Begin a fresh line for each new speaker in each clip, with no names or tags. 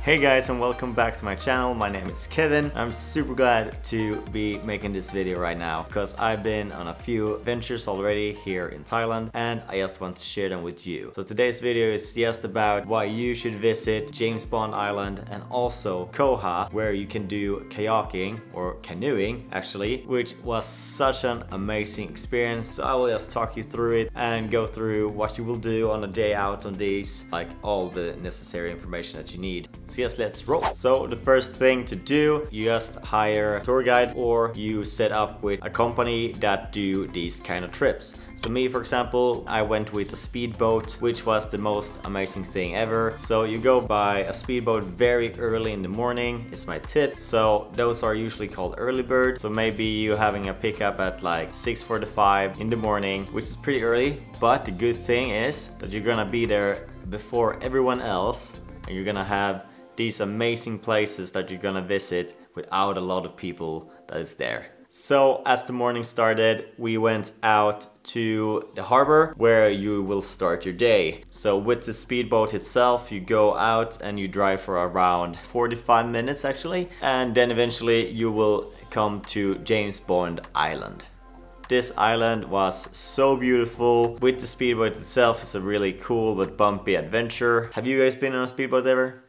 Hey guys, and welcome back to my channel. My name is Kevin. I'm super glad to be making this video right now because I've been on a few adventures already here in Thailand and I just want to share them with you. So today's video is just about why you should visit James Bond Island and also Koh Ha, where you can do kayaking or canoeing actually, which was such an amazing experience. So I will just talk you through it and go through what you will do on a day out on these, like all the necessary information that you need. So yes, let's roll. So the first thing to do, you just hire a tour guide or you set up with a company that do these kind of trips. So me, for example, I went with a speedboat, which was the most amazing thing ever. So you go by a speedboat very early in the morning, it's my tip. So those are usually called early bird. So maybe you're having a pickup at like 6:45 in the morning, which is pretty early. But the good thing is that you're gonna be there before everyone else and you're gonna have these amazing places that you're gonna visit without a lot of people that is there. So as the morning started, we went out to the harbor where you will start your day. So with the speedboat itself, you go out and you drive for around 45 minutes actually, and then eventually you will come to James Bond Island. This island was so beautiful. With the speedboat itself, it's a really cool but bumpy adventure. Have you guys been on a speedboat ever?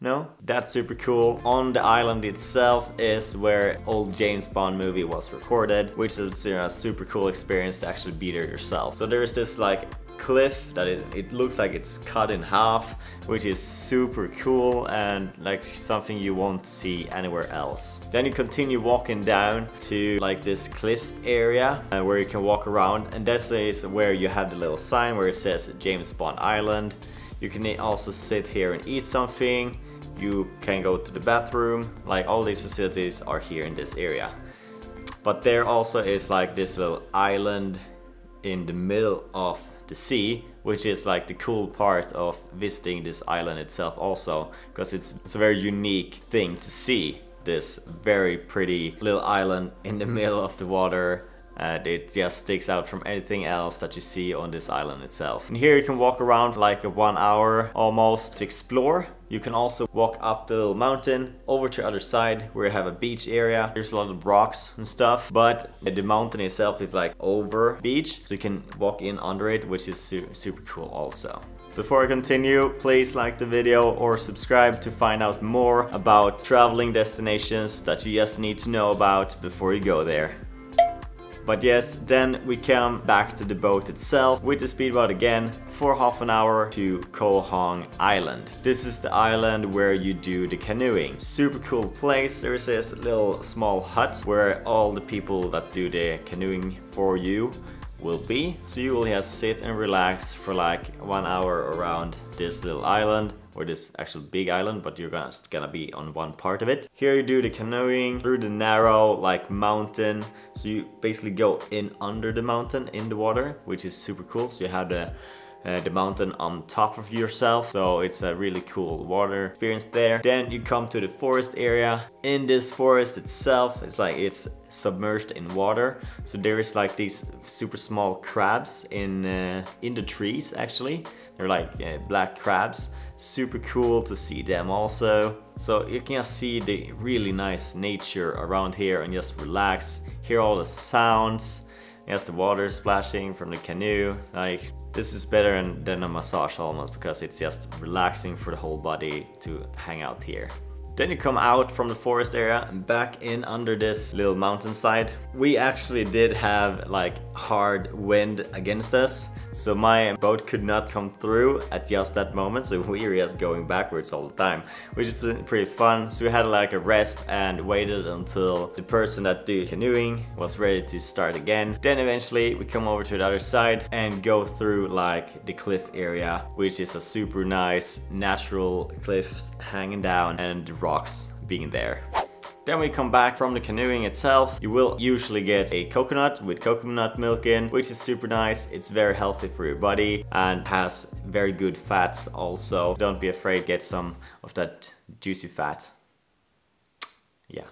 No? That's super cool. On the island itself is where old James Bond movie was recorded, which is a super cool experience to actually be there yourself. So there's this like cliff that it looks like it's cut in half, which is super cool and like something you won't see anywhere else. Then you continue walking down to like this cliff area where you can walk around, and that is where you have the little sign where it says James Bond Island. You can also sit here and eat something. You can go to the bathroom. Like all these facilities are here in this area. But there also is like this little island in the middle of the sea, which is like the cool part of visiting this island itself also, because it's a very unique thing to see this very pretty little island in the middle of the water. It just sticks out from anything else that you see on this island itself. And here you can walk around for like 1 hour almost to explore. You can also walk up the little mountain over to the other side where you have a beach area. There's a lot of rocks and stuff, but the mountain itself is like over beach, so you can walk in under it, which is super cool also. Before I continue, please like the video or subscribe to find out more about traveling destinations that you just need to know about before you go there. But yes, then we come back to the boat itself with the speedboat again for half an hour to Koh Ha Island. This is the island where you do the canoeing. Super cool place. There's this little small hut where all the people that do the canoeing for you will be. So you will just sit and relax for like 1 hour around this little island, or this actual big island, but you're gonna be on one part of it. Here you do the canoeing through the narrow like mountain. So you basically go in under the mountain in the water, which is super cool. So you have the mountain on top of yourself. So it's a really cool water experience there. Then you come to the forest area. In this forest itself, it's submerged in water. So there is like these super small crabs in the trees actually. They're like black crabs. Super cool to see them also. So you can just see the really nice nature around here and just relax. Hear all the sounds. Yes, the water splashing from the canoe. Like, this is better than a massage almost, because it's just relaxing for the whole body to hang out here. Then you come out from the forest area and back in under this little mountainside. We actually did have like hard wind against us, so my boat could not come through at just that moment, so we were just going backwards all the time, which is pretty fun. So we had like a rest and waited until the person that did canoeing was ready to start again. Then eventually we come over to the other side and go through like the cliff area, which is a super nice natural cliff hanging down and the rocks being there. Then we come back from the canoeing itself. You will usually get a coconut with coconut milk in, which is super nice. It's very healthy for your body and has very good fats also. Don't be afraid, get some of that juicy fat. Yeah.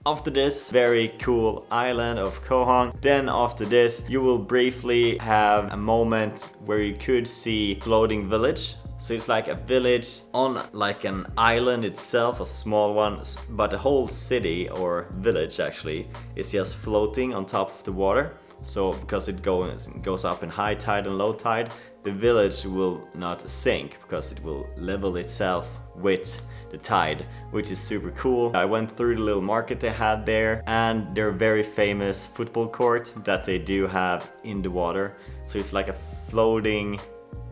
After this very cool island of Koh Ha, then after this you will briefly have a moment where you could see floating village So it's like a village on like an island itself, a small one, but the whole city or village actually is just floating on top of the water. So because it goes up in high tide and low tide, the village will not sink because it will level itself with the tide, which is super cool. I went through the little market they had there, and their very famous football court that they do have in the water. So it's like a floating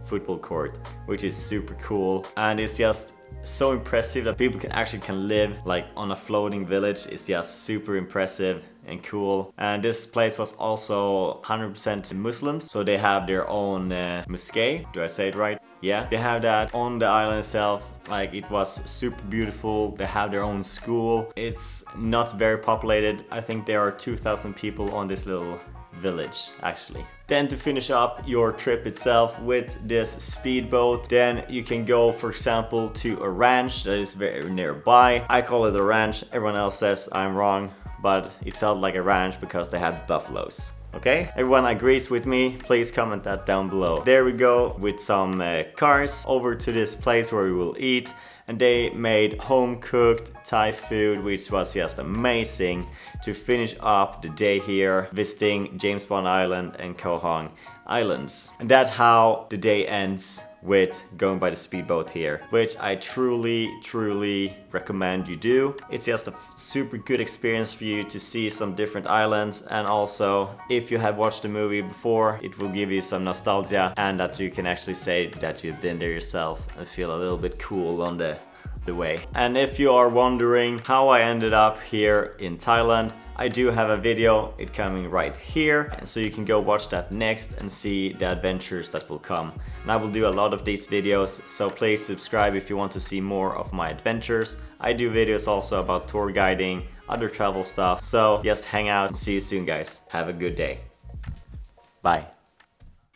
football court, which is super cool, and it's just so impressive that people can live like on a floating village. It's just super impressive and cool. And this place was also 100% Muslims, so they have their own mosque. Do I say it right? Yeah, they have that on the island itself. Like, it was super beautiful. They have their own school. It's not very populated. I think there are 2,000 people on this little village actually. Then to finish up your trip itself with this speedboat, then you can go, for example, to a ranch that is very nearby. I call it a ranch, everyone else says I'm wrong, but it felt like a ranch because they had buffaloes. Okay? Everyone agrees with me, please comment that down below. There we go with some cars over to this place where we will eat, and they made home-cooked Thai food, which was just amazing to finish up the day here visiting James Bond Island and Koh Hong Islands. And that's how the day ends, with going by the speedboat here, which I truly recommend you do. It's just a super good experience for you to see some different islands, and also if you have watched the movie before, it will give you some nostalgia, and that you can actually say that you've been there yourself and feel a little bit cool on the way. And if you are wondering how I ended up here in Thailand, I do have a video, it coming right here, and so you can go watch that next and see the adventures that will come. And I will do a lot of these videos, so please subscribe if you want to see more of my adventures. I do videos also about tour guiding, other travel stuff, so just hang out and see you soon guys. Have a good day. Bye.